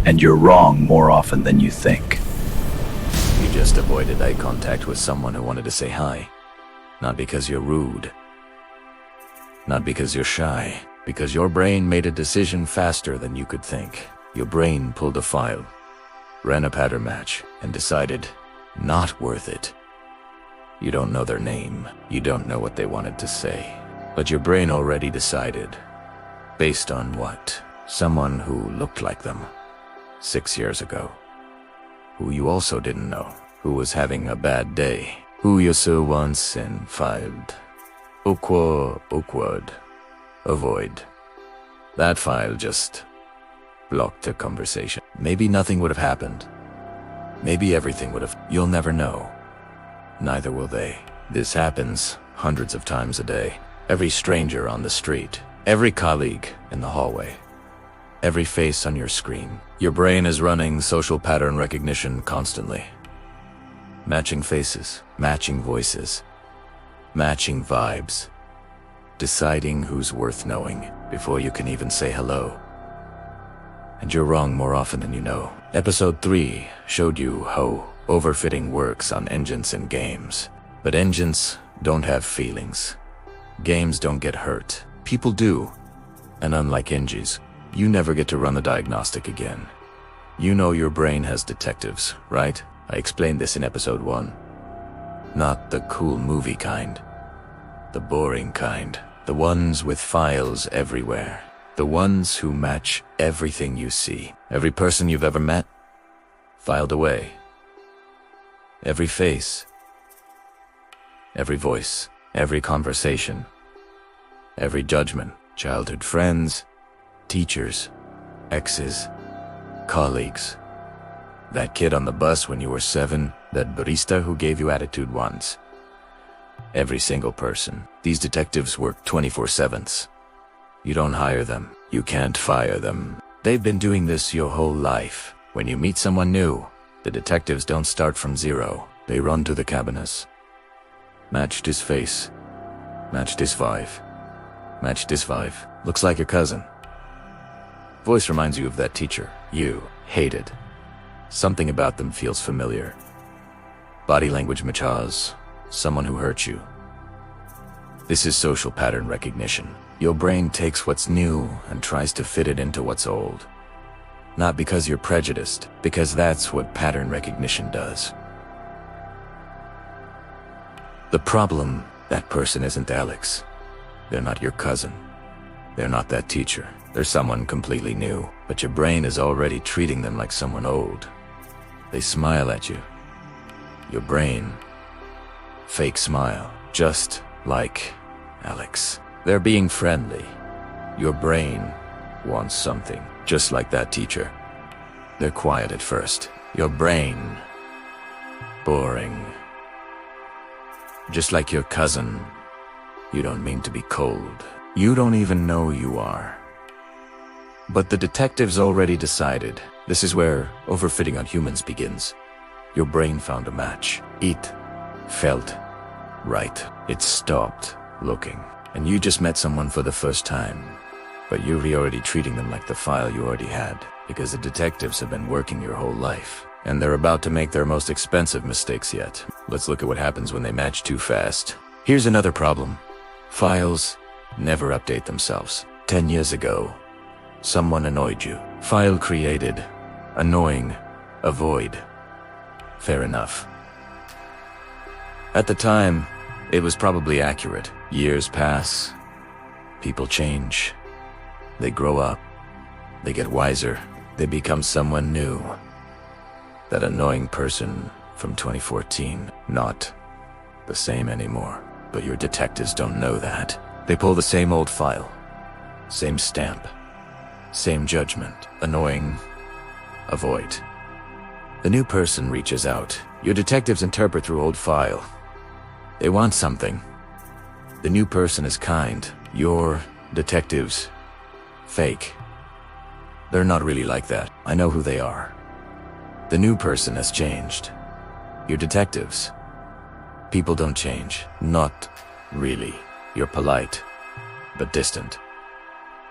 And you're wrong more often than you think. You just avoided eye contact with someone who wanted to say hi. Not because you're rude. Not because you're shy. Because your brain made a decision faster than you could think. Your brain pulled a file, ran a pattern match, and decided, not worth it. You don't know their name. You don't know what they wanted to say. But your brain already decided. Based on what? Someone who looked like them 6 years ago. Who you also didn't know. Who was having a bad day. Who you saw once and filed. Awkward. Avoid. That file just blocked the conversation. Maybe nothing would have happened. Maybe everything would have. You'll never know. Neither will they. This happens hundreds of times a day. Every stranger on the street. Every colleague in the hallway. Every face on your screen. Your brain is running social pattern recognition constantly. Matching faces, matching voices, matching vibes. Deciding who's worth knowing before you can even say hello. And you're wrong more often than you know. Episode 3 showed you how overfitting works on engines and games. But engines don't have feelings. Games don't get hurt. People do. And unlike engines, you never get to run the diagnostic again. You know your brain has detectives, right? I explained this in episode 1. Not the cool movie kind. The boring kind. The ones with files everywhere. The ones who match everything you see. Every person you've ever met, filed away. Every face. Every voice. Every conversation. Every judgment. Childhood friends, teachers, exes, colleagues. That kid on the bus when you were 7, that barista who gave you attitude once. Every single person. These detectives work 24/7. You don't hire them. You can't fire them. They've been doing this your whole life. When you meet someone new, the detectives don't start from zero. They run to the cabinets. Matched his face. Matched his vibe. Matched his vibe. Looks like your cousin. Voice reminds you of that teacher. You hated. Something about them feels familiar. Body language matches. Someone who hurt you. This is social pattern recognition. Your brain takes what's new and tries to fit it into what's old. Not because you're prejudiced, because that's what pattern recognition does. The problem, that person isn't Alex. They're not your cousin. They're not that teacher. They're someone completely new, but your brain is already treating them like someone old. They smile at you. Your brain. Fake smile, just like Alex. They're being friendly. Your brain wants something, just like that teacher. They're quiet at first. Your brain. Boring. Just like your cousin. You don't mean to be cold. You don't even know you are. But the detectives already decided. This is where overfitting on humans begins. Your brain found a match. It felt right. It stopped looking. And you just met someone for the first time. But you're already treating them like the file you already had. Because the detectives have been working your whole life. And they're about to make their most expensive mistakes yet. Let's look at what happens when they match too fast. Here's another problem. Files never update themselves. 10 years ago, someone annoyed you. File created. Annoying. Avoid. Fair enough. At the time, it was probably accurate. Years pass. People change. They grow up. They get wiser. They become someone new. That annoying person from 2014, not the same anymore. But your detectives don't know that. They pull the same old file. Same stamp. Same judgment. Annoying. Avoid. The new person reaches out. Your detectives interpret through old file. They want something. The new person is kind. Your detectives, fake. They're not really like that. I know who they are. The new person has changed. Your detectives. People don't change. Not really. You're polite, but distant.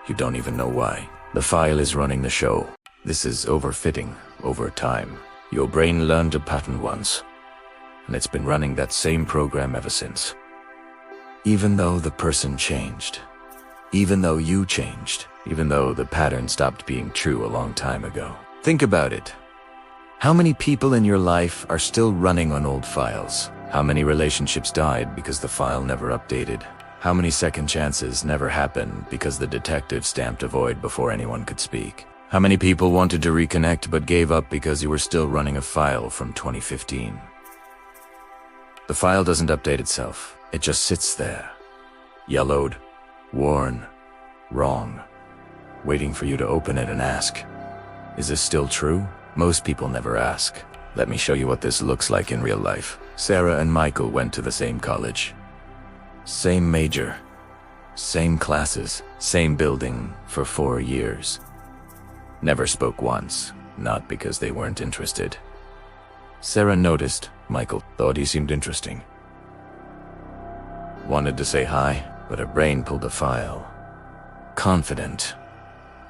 You don't even know why. The file is running the show. This is overfitting over time. Your brain learned a pattern once, and it's been running that same program ever since. Even though the person changed, even though you changed, even though the pattern stopped being true a long time ago. Think about it. How many people in your life are still running on old files? How many relationships died because the file never updated? How many second chances never happened because the detective stamped avoid before anyone could speak? How many people wanted to reconnect but gave up because you were still running a file from 2015? The file doesn't update itself. It just sits there, yellowed, worn, wrong, waiting for you to open it and ask, is this still true? Most people never ask. Let me show you what this looks like in real life. Sarah and Michael went to the same college. Same major. Same classes. Same building for 4 years. Never spoke once, not because they weren't interested. Sarah noticed Michael thought he seemed interesting. Wanted to say hi, but her brain pulled a file. Confident.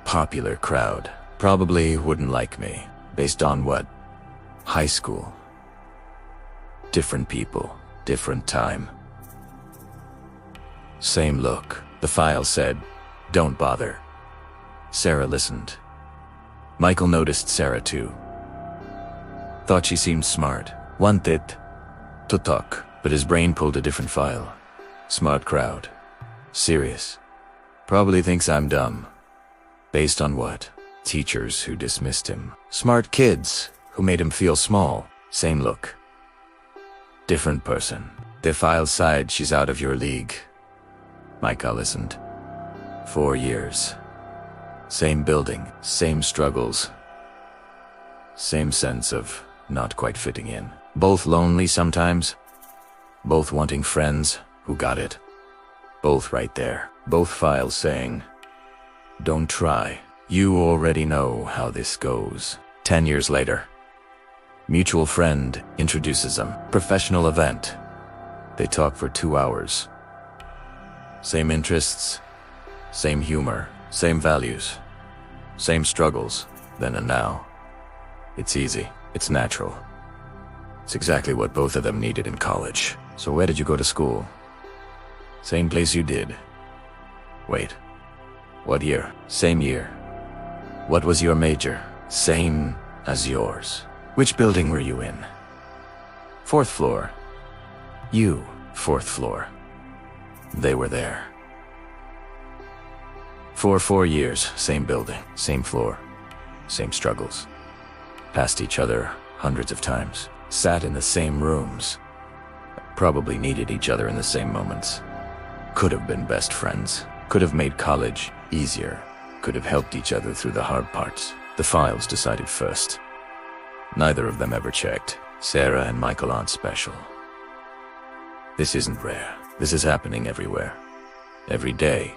Popular crowd. Probably wouldn't like me. Based on what? High school. Different people. Different time. Same look. The file said, don't bother. Sarah listened. Michael noticed Sarah too. Thought she seemed smart. Wanted to talk, but his brain pulled a different file. Smart crowd. Serious. Probably thinks I'm dumb. Based on what? Teachers who dismissed him. Smart kids who made him feel small. Same look. Different person. The file side, she's out of your league. Micah listened. 4 years. Same building, same struggles. Same sense of not quite fitting in. Both lonely sometimes. Both wanting friends who got it. Both right there. Both files saying, don't try. You already know how this goes. 10 years later. Mutual friend introduces them. Professional event. They talk for 2 hours. Same interests. Same humor. Same values. Same struggles. Then and now. It's easy. It's natural. It's exactly what both of them needed in college. So where did you go to school? Same place you did. Wait. What year? Same year. What was your major? Same as yours. Which building were you in? 4th floor. You, 4th floor. They were there. For 4 years, same building, same floor, same struggles. Passed each other hundreds of times. Sat in the same rooms. Probably needed each other in the same moments. Could have been best friends. Could have made college easier. Could have helped each other through the hard parts. The files decided first. Neither of them ever checked. Sarah and Michael aren't special. This isn't rare. This is happening everywhere. Every day.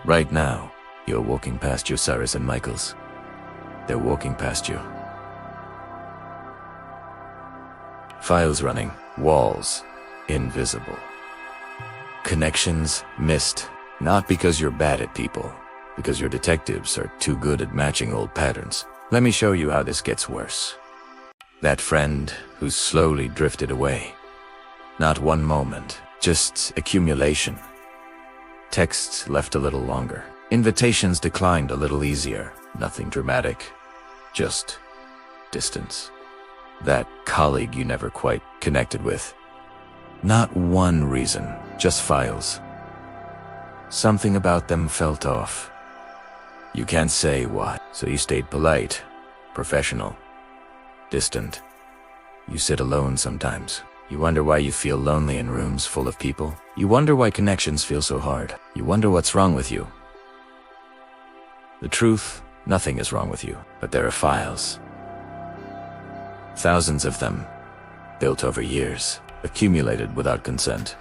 Right now, you're walking past your Sarahs and Michaels. They're walking past you. Files running. Walls. Invisible. Connections missed. Not because you're bad at people. Because your detectives are too good at matching old patterns. Let me show you how this gets worse. That friend who's slowly drifted away. Not one moment. Just accumulation. Texts left a little longer. Invitations declined a little easier. Nothing dramatic. Just distance. That colleague you never quite connected with. Not one reason, just files. Something about them felt off. You can't say what, so you stayed polite, professional, distant. You sit alone sometimes. You wonder why you feel lonely in rooms full of people. You wonder why connections feel so hard. You wonder what's wrong with you. The truth, nothing is wrong with you, but there are files. Thousands of them, built over years, accumulated without consent.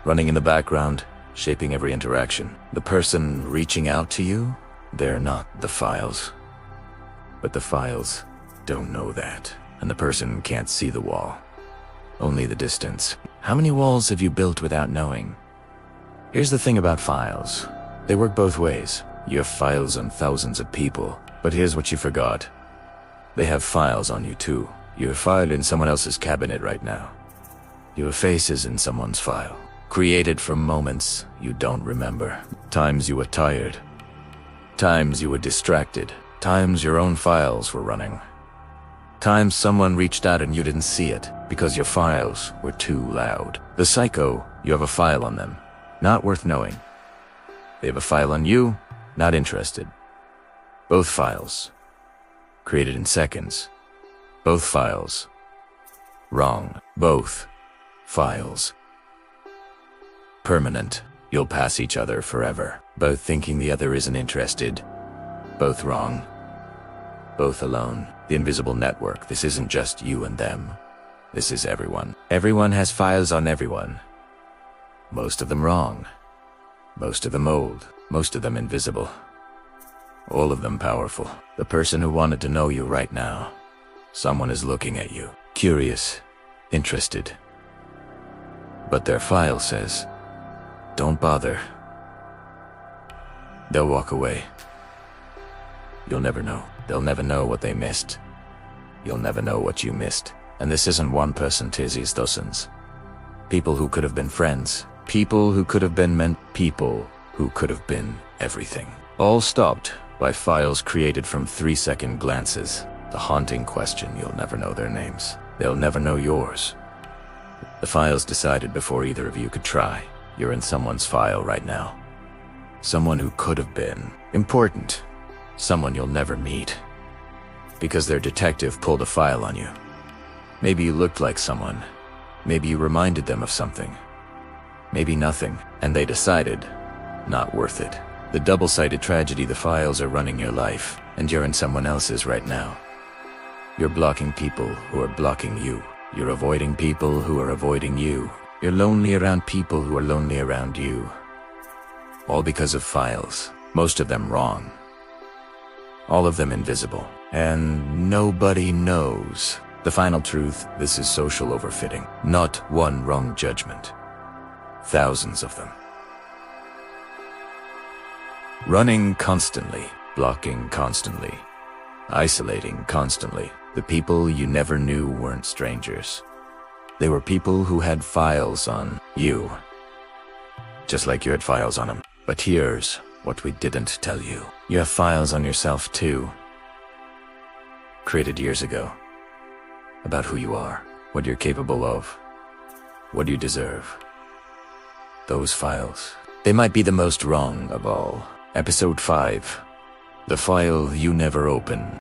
Running in the background, shaping every interaction. The person reaching out to you, they're not the files. But the files don't know that, and the person can't see the wall. Only the distance. How many walls have you built without knowing? Here's the thing about files. They work both ways. You have files on thousands of people, but here's what you forgot. They have files on you too. You're filed in someone else's cabinet right now. Your face is in someone's file, created from moments you don't remember. Times you were tired, times you were distracted, times your own files were running. Times someone reached out and you didn't see it because your files were too loud. The psycho, you have a file on them, not worth knowing. They have a file on you, not interested. Both files, created in seconds. Both files, wrong. Both files, permanent. You'll pass each other forever. Both thinking the other isn't interested. Both wrong. Both alone. The invisible network. This isn't just you and them. This is everyone. Everyone has files on everyone. Most of them wrong. Most of them old. Most of them invisible. All of them powerful. The person who wanted to know you right now. Someone is looking at you. Curious. Interested. But their file says, don't bother. They'll walk away. You'll never know. They'll never know what they missed. You'll never know what you missed. And this isn't one person, Tizzy's dozens. People who could have been friends. People who could have been meant. People who could have been everything. All stopped by files created from 3-second glances. The haunting question, you'll never know their names. They'll never know yours. The files decided before either of you could try. You're in someone's file right now. Someone who could have been important. Someone you'll never meet. Because their detective pulled a file on you. Maybe you looked like someone. Maybe you reminded them of something. Maybe nothing. And they decided, not worth it. The double-sided tragedy, the files are running your life, and you're in someone else's right now. You're blocking people who are blocking you. You're avoiding people who are avoiding you. You're lonely around people who are lonely around you. All because of files. Most of them wrong. All of them invisible. And nobody knows. The final truth, this is social overfitting. Not one wrong judgment. Thousands of them. Running constantly. Blocking constantly. Isolating constantly. The people you never knew weren't strangers. They were people who had files on you. Just like you had files on them. But here's what we didn't tell you. You have files on yourself too. Created years ago. About who you are. What you're capable of. What you deserve. Those files. They might be the most wrong of all. Episode 5. The file you never open.